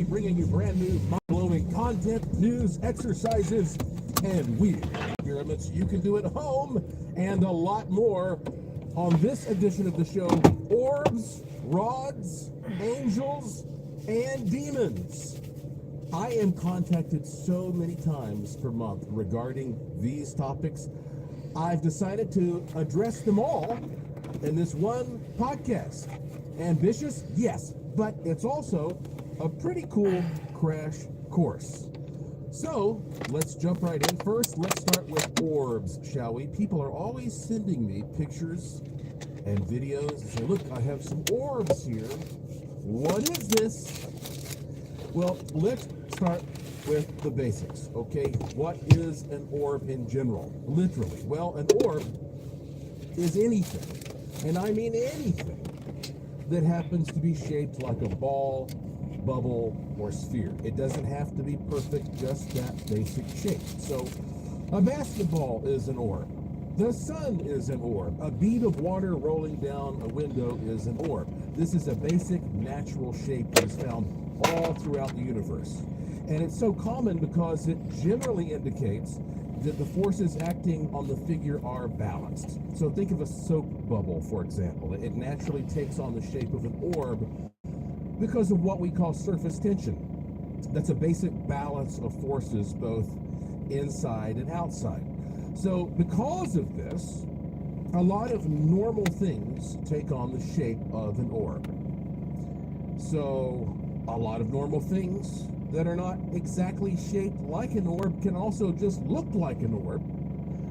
bringing you brand new, mind-blowing content, news, exercises, and weird experiments you can do at home, and a lot more on this edition of the show: Orbs, Rods, Angels, and Demons. I am contacted so many times per month regarding these topics. I've decided to address them all in this one podcast. Ambitious? Yes, but it's also a pretty cool crash course. So let's jump right in. First, let's start with orbs, shall we? People are always sending me pictures and videos and say, look, I have some orbs here. What is this? Well, let's start with the basics, okay? What is an orb in general? Literally. Well, an orb is anything, and I mean anything, that happens to be shaped like a ball, bubble, or sphere. It doesn't have to be perfect, just that basic shape. So, a basketball is an orb. The sun is an orb. A bead of water rolling down a window is an orb. This is a basic natural shape that is found all throughout the universe. And it's so common because it generally indicates that the forces acting on the figure are balanced. So think of a soap bubble, for example. It naturally takes on the shape of an orb because of what we call surface tension. That's a basic balance of forces both inside and outside. So because of this, a lot of normal things take on the shape of an orb. So a lot of normal things that are not exactly shaped like an orb can also just look like an orb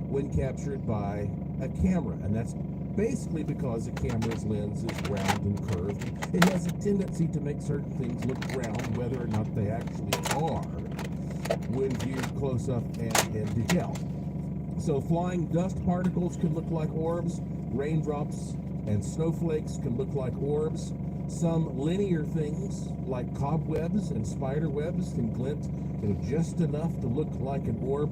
when captured by a camera. And that's basically because a camera's lens is round and curved. It has a tendency to make certain things look round, whether or not they actually are, when viewed close up and in detail. So flying dust particles can look like orbs. Raindrops and snowflakes can look like orbs. Some linear things like cobwebs and spider webs can glint, just enough to look like an orb.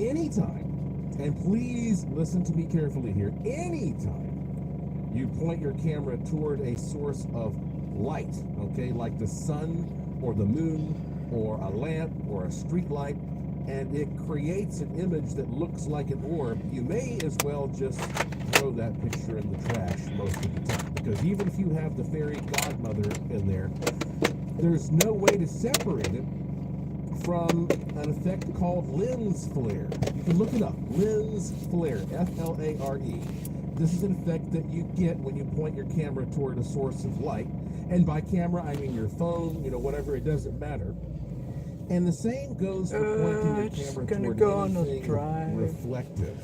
Anytime, and please listen to me carefully here, anytime you point your camera toward a source of light, okay, like the sun or the moon or a lamp or a street light, and it creates an image that looks like an orb, you may as well just throw that picture in the trash most of the time. Because even if you have the fairy godmother in there, there's no way to separate it from an effect called lens flare. You can look it up. Lens flare, F-L-A-R-E. This is an effect that you get when you point your camera toward a source of light. And by camera, I mean your phone, whatever, it doesn't matter. And the same goes for pointing your camera toward anything reflective.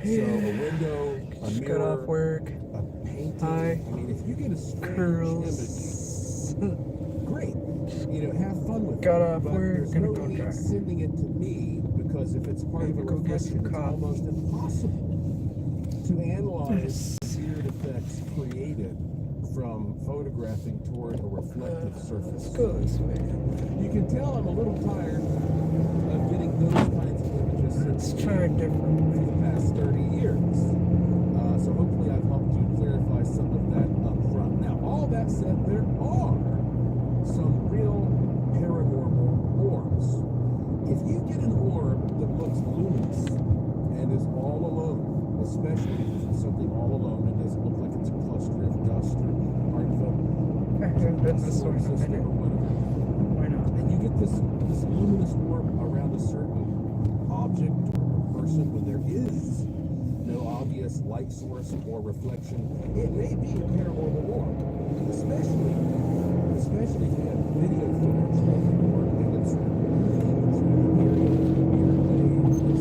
So a window, a mirror, got off work. A painting. I mean, if you get a strange image, great. Have fun with it. Got off but work. There's no need sending it to me, because if it's part of a reflection, it's almost impossible to analyze weird effects created from photographing toward a reflective surface. You can tell I'm a little tired of getting those kinds of images since for the past 30 years. So hopefully I've helped you clarify some of that up front. Now, all that said, there are some real paranormal orbs. If you get an orb that looks luminous and is all alone, especially if it's something all alone, it doesn't look like it's a cluster of dust or part of a solar system or whatever. Why not? And you get this luminous orb around a certain object or person when there is no obvious light source or reflection, it may be a paranormal orb, especially if you have video footage of the orb and it's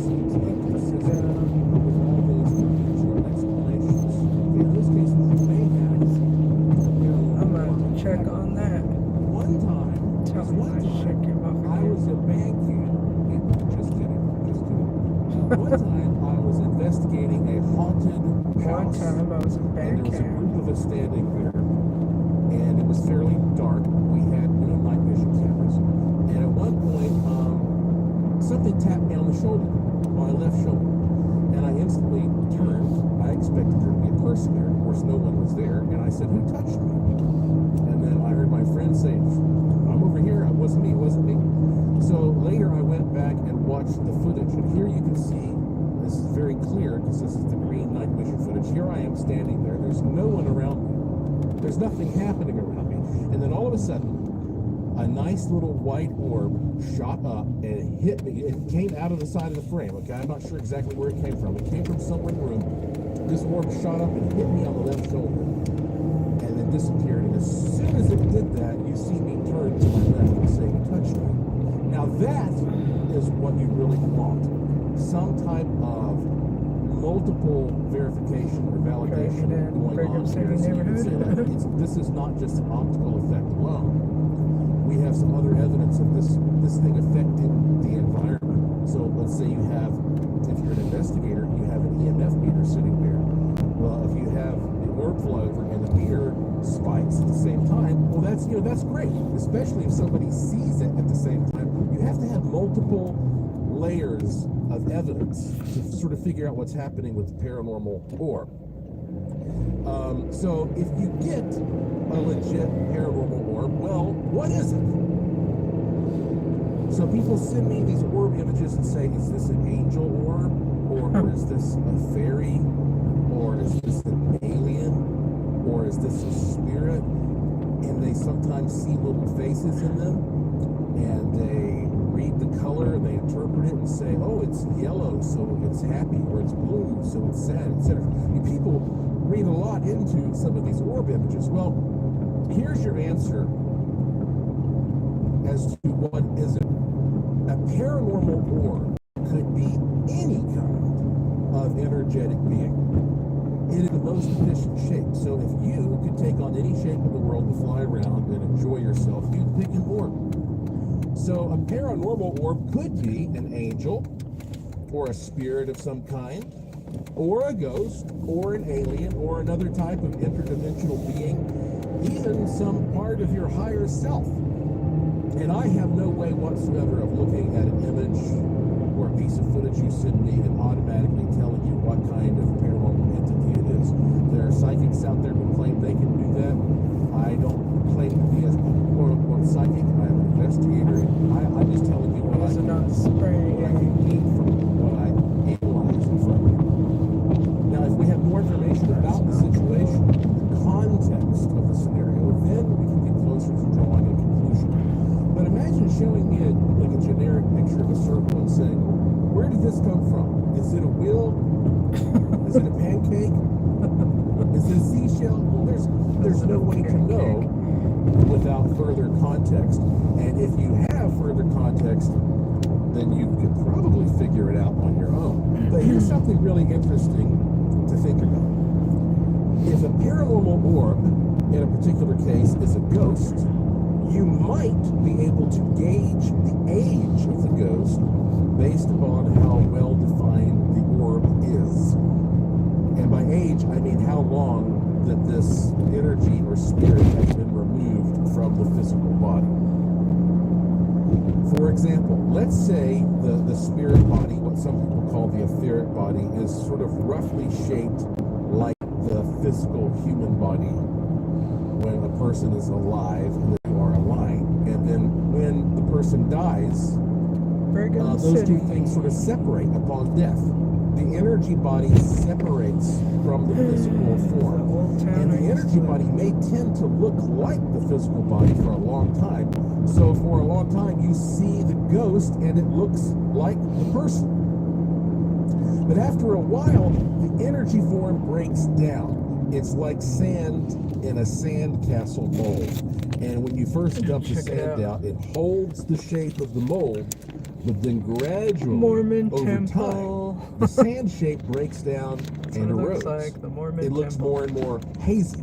seems inconsistent with all those conventional explanations. In those cases, you may have I'm gonna check on that. One time, I was at band camp. Just kidding. One time I was investigating a haunted house. One time I was in band and there was a camp. group of us standing there, and it was fairly dark. We had, night vision cameras. And at one point, something tapped me on the shoulder, my left shoulder. And I instantly turned. I expected there to be a person there. Of course, no one was there. And I said, "Who touched me?" And then I heard my friend say, watch the footage, and here you can see, this is very clear because this is the green night vision footage. Here I am standing there. There's no one around me. There's nothing happening around me. And then all of a sudden, a nice little white orb shot up and it hit me. It came out of the side of the frame, okay? I'm not sure exactly where it came from. It came from somewhere in the room. This orb shot up and hit me on the left shoulder and then disappeared. And as soon as it did that, you see me turn to my left and say, "You touched me." Now that is what you really want. Some type of multiple verification or validation going on here. So you can say that this is not just an optical effect alone. We have some other evidence of this thing affecting the environment. So let's say you have, if you're an investigator, you have an EMF meter sitting there. Well, if you have the orb flyover and the meter spikes at the same time, well, that's great. Especially if somebody sees it at the same time. You have to have multiple layers of evidence to sort of figure out what's happening with the paranormal orb. So if you get a legit paranormal orb, well, what is it? So people send me these orb images and say, is this an angel orb? Or is this a fairy? Or is this an alien? Or is this a spirit? And they sometimes see little faces in them, and they read the color, and they interpret it and say, oh, it's yellow, so it's happy, or it's blue, so it's sad, etc. People read a lot into some of these orb images. Well, here's your answer as to what is it. A paranormal orb could be any kind of energetic being. It is the most efficient shape. So if you could take on any shape in the world to fly around and enjoy yourself, you'd pick an orb. So a paranormal orb could be an angel, or a spirit of some kind, or a ghost, or an alien, or another type of interdimensional being, even some part of your higher self. And I have no way whatsoever of looking at an image or a piece of footage you send me and automatically telling you what kind of paranormal entity it is. There are psychics out there who claim they can do that. I don't claim to be a quote-unquote psychic. I'm an investigator. I'm just telling you what I can glean from what I analyze in front of you. Now, if we have more information about the situation, the context of the scenario, then we can get closer to drawing a conclusion. But imagine showing me a generic picture of a circle and saying, where did this come from? Is it a wheel? Is it a pancake? Is it a seashell? Well, there's no way to know without further context. And if you have further context, then you could probably figure it out on your own. But here's something really interesting to think about. If a paranormal orb, in a particular case, is a ghost, you might be able to gauge the age of the ghost based upon how well defined the orb is. And by age, I mean how long that this energy or spirit has been removed from the physical body. For example, let's say the spirit body, what some people call the etheric body, is sort of roughly shaped like the physical human body when a person is alive and they are alive. And then when the person dies, those two things sort of separate upon death. The energy body separates from the physical form. And the energy body may tend to look like the physical body for a long time. So for a long time, you see the ghost and it looks like the person. But after a while, the energy form breaks down. It's like sand in a sandcastle mold. And when you first dump the sand out, it holds the shape of the mold, but then gradually, over time, the sand shape breaks down and erodes. It looks more and more hazy,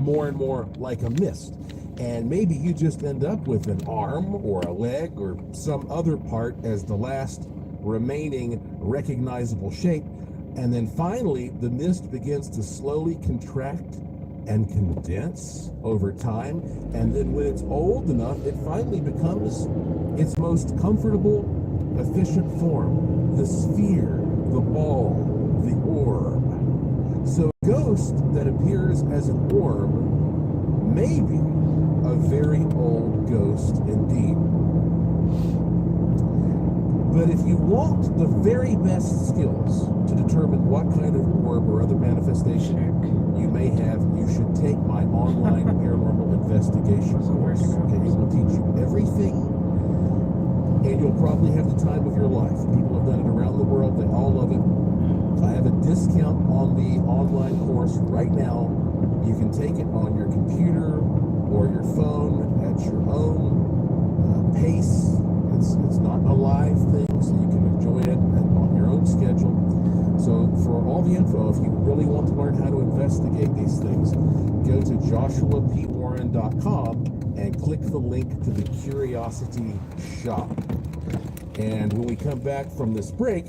more and more like a mist. And maybe you just end up with an arm or a leg or some other part as the last remaining recognizable shape. And then finally, the mist begins to slowly contract and condense over time. And then when it's old enough, it finally becomes its most comfortable, efficient form. The sphere, the ball, the orb. So a ghost that appears as an orb may be a very old ghost indeed. But if you want the very best skills to determine what kind of orb or other manifestation you may have, you should take my online paranormal investigation course. Okay, it will teach you everything, and you'll probably have the time of your life. People have done it around the world. They all love it. I have a discount on the online course right now. You can take it on your computer or your phone at your own pace. It's not a live thing, so you can enjoy it on your own schedule. So for all the info, if you really want to learn how to investigate these things, go to joshuapwarren.com and click the link to the Curiosity Shop. And when we come back from this break,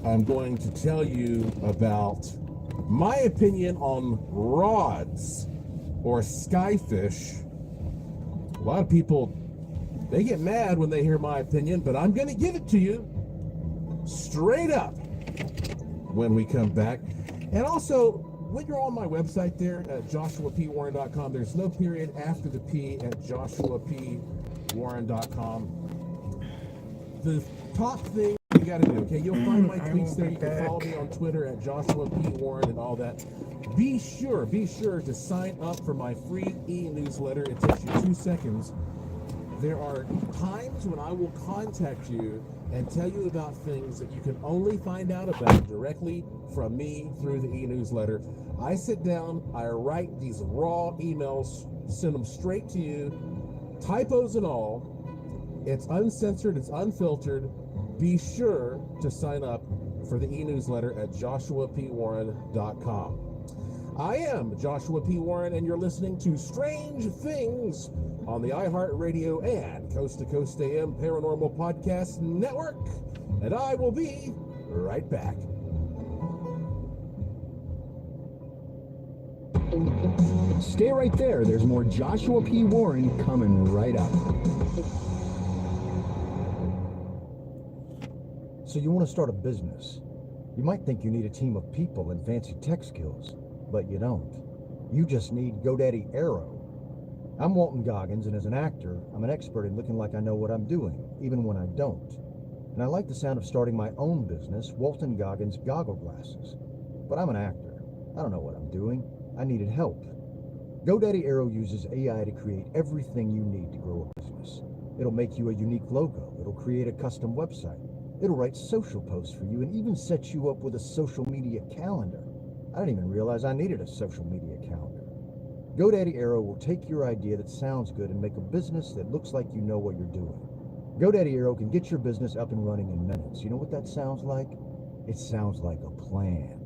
I'm going to tell you about my opinion on rods or skyfish. A lot of people, they get mad when they hear my opinion, but I'm going to give it to you straight up when we come back. And also, when you're on my website there at joshuapwarren.com, there's no period after the P at joshuapwarren.com. The top thing you got to do, okay? You'll find my tweets there. You can follow me on Twitter at Joshua P. Warren and all that. Be sure to sign up for my free e-newsletter. It takes you 2 seconds. There are times when I will contact you and tell you about things that you can only find out about directly from me through the e-newsletter. I sit down, I write these raw emails, send them straight to you, typos and all. It's uncensored, it's unfiltered. Be sure to sign up for the e-newsletter at joshuapwarren.com. I am Joshua P. Warren, and you're listening to Strange Things on the iHeartRadio and Coast to Coast AM Paranormal Podcast Network. And I will be right back. Stay right there. There's more Joshua P. Warren coming right up. So you want to start a business. You might think you need a team of people and fancy tech skills, but you don't. You just need GoDaddy Arrow. I'm Walton Goggins, and as an actor, I'm an expert in looking like I know what I'm doing, even when I don't. And I like the sound of starting my own business, Walton Goggins Goggle Glasses. But I'm an actor. I don't know what I'm doing. I needed help. GoDaddy Arrow uses AI to create everything you need to grow a business. It'll make you a unique logo. It'll create a custom website. It'll write social posts for you and even set you up with a social media calendar. I didn't even realize I needed a social media calendar. GoDaddy Arrow will take your idea that sounds good and make a business that looks like you know what you're doing. GoDaddy Arrow can get your business up and running in minutes. You know what that sounds like? It sounds like a plan.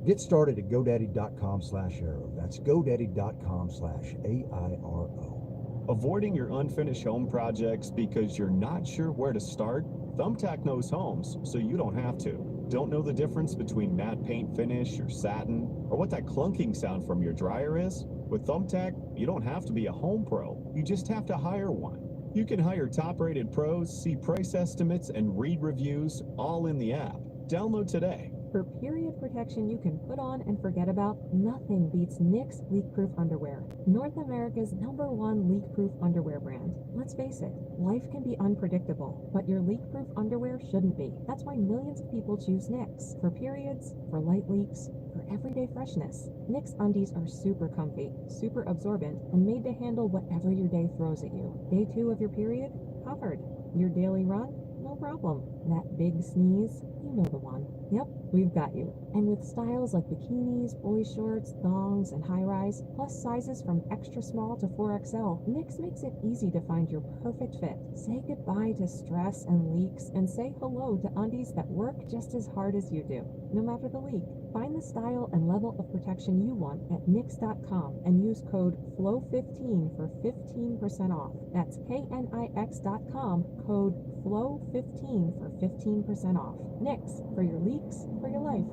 Get started at GoDaddy.com/arrow. That's GoDaddy.com/AIRO. Avoiding your unfinished home projects because you're not sure where to start? Thumbtack knows homes, so you don't have to. Don't know the difference between matte paint finish or satin, or what that clunking sound from your dryer is? With Thumbtack, you don't have to be a home pro. You just have to hire one. You can hire top-rated pros, see price estimates, and read reviews all in the app. Download today. For period protection you can put on and forget about, nothing beats Knix leak-proof underwear, North America's #1 leak-proof underwear brand. Let's face it, life can be unpredictable, but your leak-proof underwear shouldn't be. That's why millions of people choose Knix. For periods, for light leaks, for everyday freshness. Knix undies are super comfy, super absorbent, and made to handle whatever your day throws at you. Day 2 of your period? Covered. Your daily run? No problem. That big sneeze? You know the one. Yep, we've got you. And with styles like bikinis, boy shorts, thongs, and high-rise, plus sizes from extra small to 4XL, Knix makes it easy to find your perfect fit. Say goodbye to stress and leaks, and say hello to undies that work just as hard as you do, no matter the leak. Find the style and level of protection you want at Knix.com and use code FLOW15 for 15% off. That's KNIX.com, code FLOW15 for 15% off. Knix, for your leaks, for your life.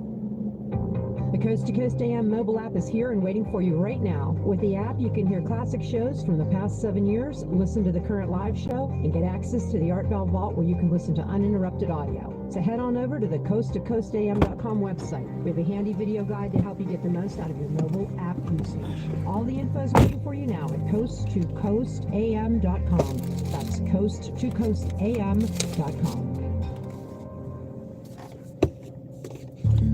The Coast to Coast AM mobile app is here and waiting for you right now. With the app, you can hear classic shows from the past 7 years, listen to the current live show, and get access to the Art Bell Vault where you can listen to uninterrupted audio. So head on over to the coasttocoastam.com website. We have a handy video guide to help you get the most out of your mobile app usage. All the info is waiting for you now at coasttocoastam.com. That's coasttocoastam.com.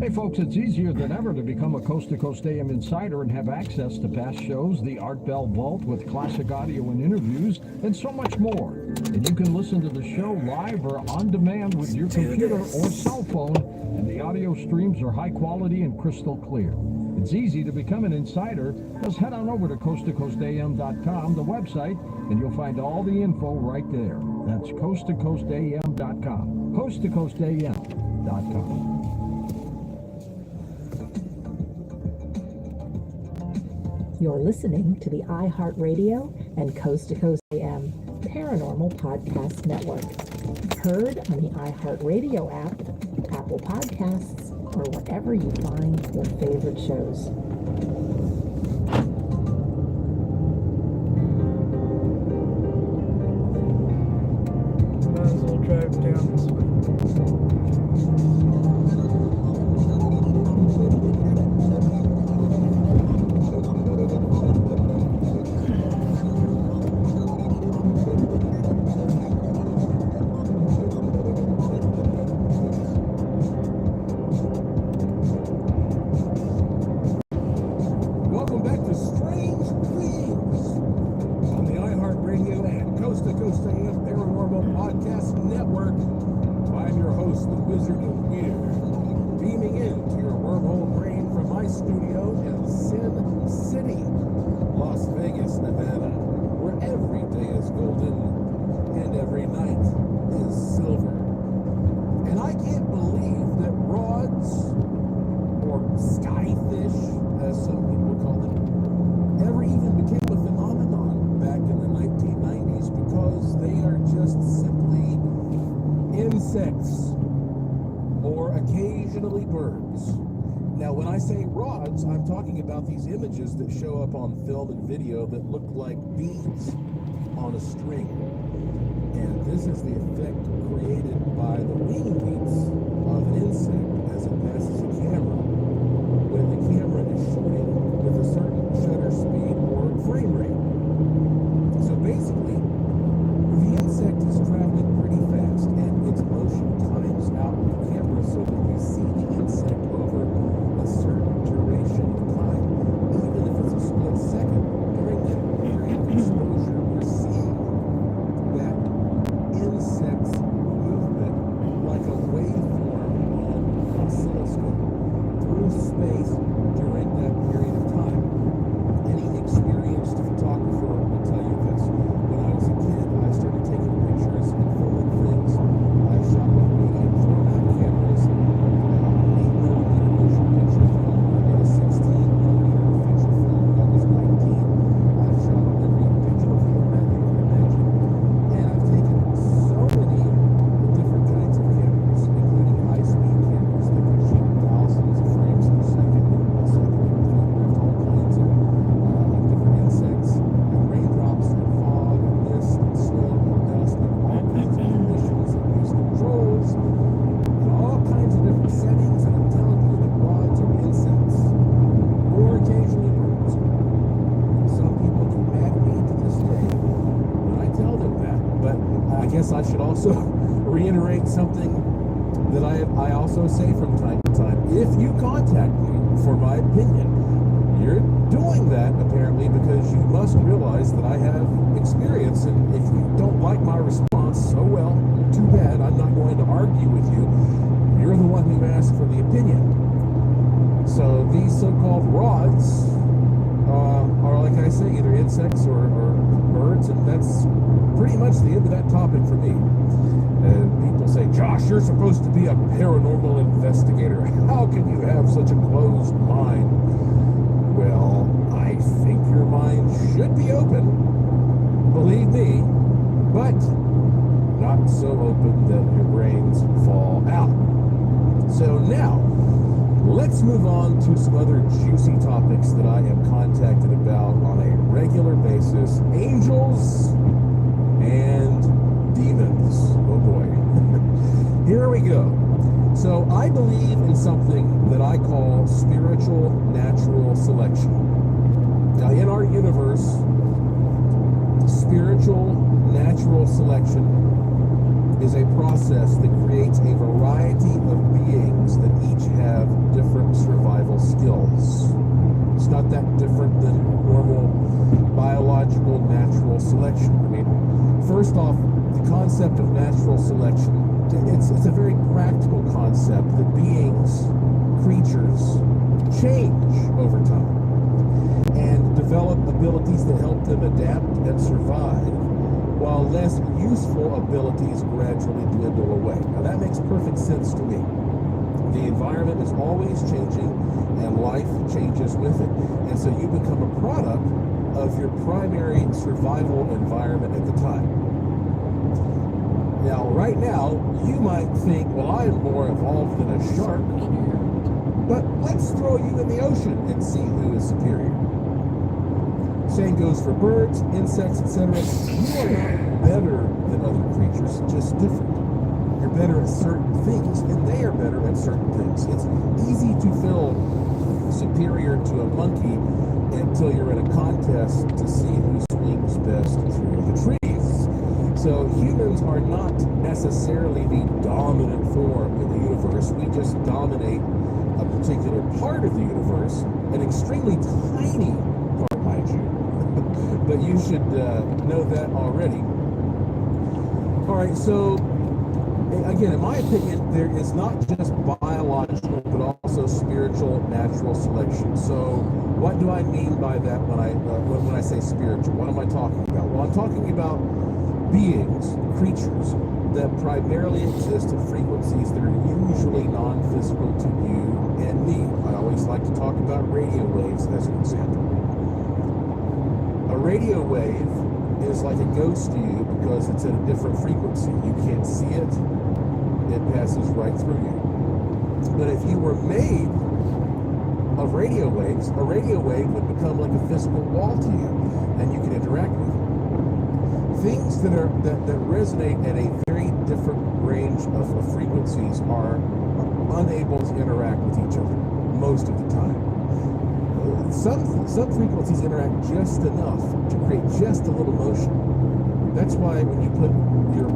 Hey folks, it's easier than ever to become a Coast to Coast AM insider and have access to past shows, the Art Bell Vault with classic audio and interviews, and so much more. And you can listen to the show live or on demand with your computer or cell phone, and the audio streams are high quality and crystal clear. It's easy to become an insider. Just head on over to coasttocoastam.com, the website, and you'll find all the info right there. That's coasttocoastam.com. coasttocoastam.com. You're listening to the iHeartRadio and Coast to Coast AM Paranormal Podcast Network. Heard on the iHeartRadio app, Apple Podcasts, or wherever you find your favorite shows. Might as well drive down this way. Welcome back to Strange Things on the iHeartRadio and Coast to Coast AM Paranormal Podcast Network. I'm your host, the Wizard of Weird, beaming into your wormhole brain from my studio in Sin City, Las Vegas, Nevada, where every day is golden and every night is silver. And I can't believe that rods, or skyfish, as some people call them, ever even became a phenomenon back in the 1990s, because they are just simply insects or occasionally birds. Now, when I say rods, I'm talking about these images that show up on film and video that look like beads on a string. And this is the effect created by the wing beats of an insect as it passes a camera when the camera is shooting with a certain shutter speed or frame rate. So basically, the insect is traveling pretty fast, and its motion times out with the camera so that we see the insect over a certain duration of time. Even if it's a split second, during that period of exposure, we're seeing that insect's movement like a waveform on an oscilloscope through space during that period of time. Any experienced photographer will tell you this. When I was a kid, I started taking pictures and filming things. I shot with medium format cameras, 8mm motion picture film. I did a 16mm feature film when I was 19. I've shot on every digital format you can imagine. And I've taken so many different kinds of cameras, including high-speed cameras that can shoot thousands of frames per second in a second. I've all kinds of different insects and raindrops and fog and mist and snow and dust and all kinds of conditions and use controls and all kinds of different settings. And I'm telling you that rods are insects or occasionally birds. Some people get mad at me to this day when I tell them that, but I guess I should also reiterate something that I also say from time to time. If you contact me for my opinion, you're doing that apparently because you must realize that I have experience, and if you don't like my response, so well, too bad. I'm not going to argue with you. You're the one who asked for the opinion. So these so-called rods are, like I say, either insects or birds, and that's pretty much the end of that topic for me. And people say, Josh, you're supposed to be a paranormal investigator. How can you have such a closed mind? Well, I think your mind should be open, believe me, but not so open that your brains fall out. So now, let's move on to some other juicy topics that I am contacted about on a regular basis. Angels and demons. Oh boy. Here we go. So I believe in something that I call spiritual natural selection. Now in our universe, spiritual natural selection is a process that creates a variety of beings that each have different survival skills. It's not that different than normal biological natural selection. I mean, first off, the concept of natural selection, it's a very practical concept that beings, creatures, change over time and develop abilities that help them adapt and survive, while less useful abilities gradually dwindle away. Now that makes perfect sense to me. The environment is always changing and life changes with it. And so you become a product of your primary survival environment at the time. Now, right now, you might think, well, I am more evolved than a shark, but let's throw you in the ocean and see who is superior. Same goes for birds, insects, etc. You are not better than other creatures, just different. You're better at certain things, and they are better at certain things. It's easy to feel superior to a monkey until you're in a contest to see who swings best through the trees. So humans are not necessarily the dominant form in the universe. We just dominate a particular part of the universe, an extremely tiny part, mind you. But you should know that already. All right, so again, in my opinion, there is not just biological, but also spiritual natural selection. So what do I mean by that when I say spiritual? What am I talking about? Well, I'm talking about beings, creatures, that primarily exist at frequencies that are usually non-physical to you and me. I always like to talk about radio waves as an example. A radio wave is like a ghost to you because it's at a different frequency. You can't see it. It passes right through you. But if you were made of radio waves, a radio wave would become like a physical wall to you, and you can interact with it. Things that resonate at a very different range of frequencies are unable to interact with each other most of the time. Some frequencies interact just enough to create just a little motion. That's why when you put your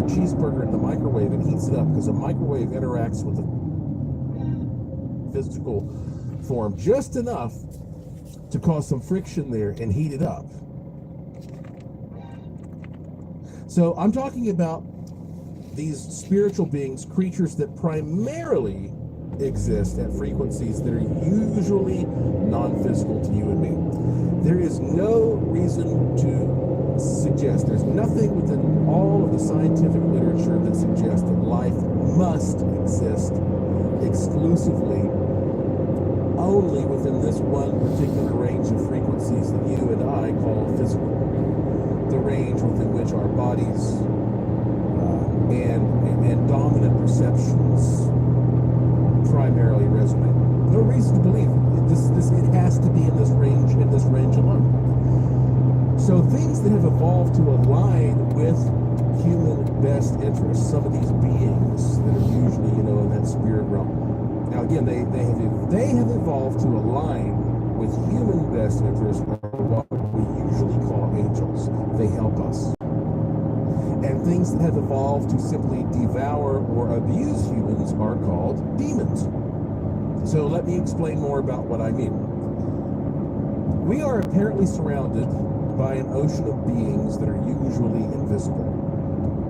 cheeseburger in the microwave, it heats it up, because a microwave interacts with the physical form just enough to cause some friction there and heat it up. So I'm talking about these spiritual beings, creatures that primarily exist at frequencies that are usually non-physical to you and me. There is no reason to suggest, there's nothing within all of the scientific literature that suggests that life must exist exclusively only within this one particular range of frequencies that you and I call physical. The range within which our bodies and dominant perceptions primarily resonate. No reason to believe it has to be in this range alone. So things that have evolved to align with human best interests, some of these beings that are usually, in that spirit realm. Now again, they have evolved to align with human best interests, are what we usually call angels. They help us. And things that have evolved to simply devour or abuse humans are called demons. So let me explain more about what I mean. We are apparently surrounded by an ocean of beings that are usually invisible.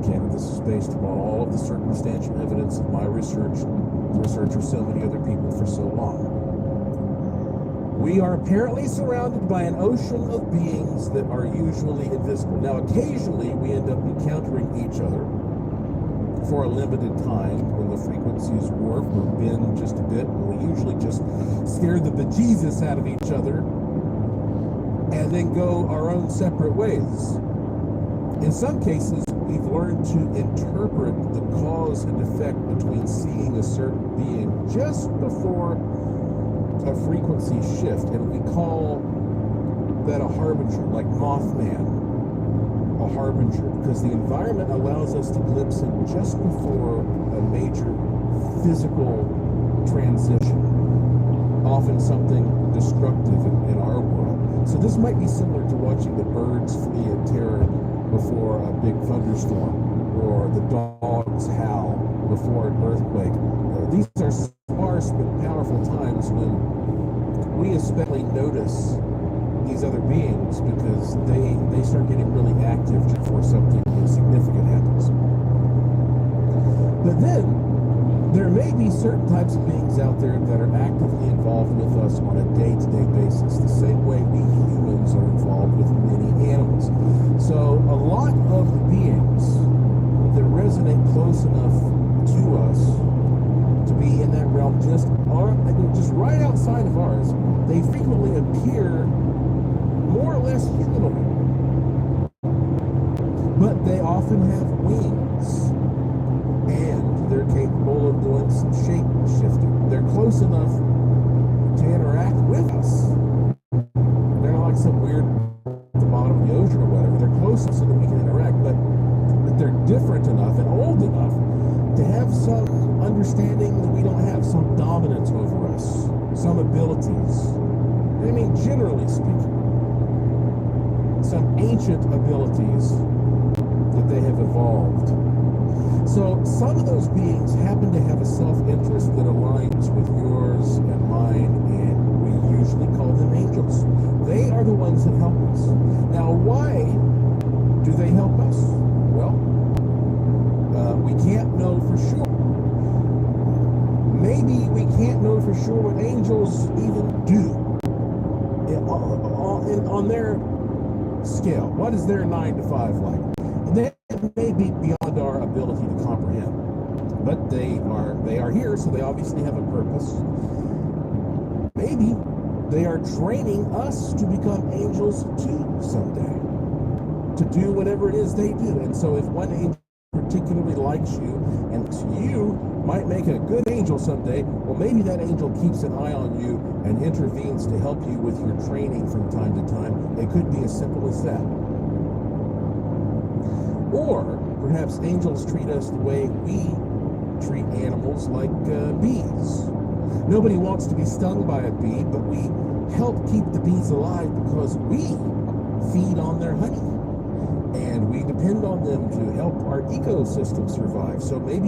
Again, this is based upon all of the circumstantial evidence of my research, the research of so many other people for so long. We are apparently surrounded by an ocean of beings that are usually invisible. Now, occasionally we end up encountering each other for a limited time when the frequencies warp or bend just a bit. And we usually just scare the bejesus out of each other and then go our own separate ways. In some cases, we've learned to interpret the cause and effect between seeing a certain being just before a frequency shift, and we call that a harbinger, like Mothman, a harbinger, because the environment allows us to glimpse him just before a major physical transition, often something destructive in our world. So this might be similar to watching the birds flee in terror before a big thunderstorm. or the dogs howl before an earthquake. These are sparse but powerful times when we especially notice these other beings because they start getting really active before something significant happens. But then, there may be certain types of beings out there that are actively involved with us on a day-to-day basis, the same way we humans are involved with many animals. So a lot of the beings that resonate close enough to us to be in that realm just right outside of ours, they frequently appear more or less humanoid. But they often have wings, and they're capable of doing some shape shifting. They're close enough to interact with us. They're not like some weird at the bottom of the ocean or whatever. They're close enough so that we can interact, but they're different enough and old enough to have some understanding that we don't have, some dominance over us, some abilities. I mean, generally speaking, some ancient abilities that they have evolved. So some of those beings happen to have a self-interest that aligns with yours and mine, and we usually call them angels. They are the ones that help us. Now, why do they help us? Well, we can't know for sure. Maybe we can't know for sure what angels even do on their scale. What is their 9 to 5 like? That may be beyond our ability to comprehend, but they are here, so they obviously have a purpose. Maybe they are training us to become angels too someday, to do whatever it is they do. And so if one angel particularly likes you, and you might make a good angel someday, well, maybe that angel keeps an eye on you and intervenes to help you with your training from time to time. It could be as simple as that. Or perhaps angels treat us the way we treat animals, like bees. Nobody wants to be stung by a bee, but we help keep the bees alive because we feed on their honey. And we depend on them to help our ecosystem survive. So maybe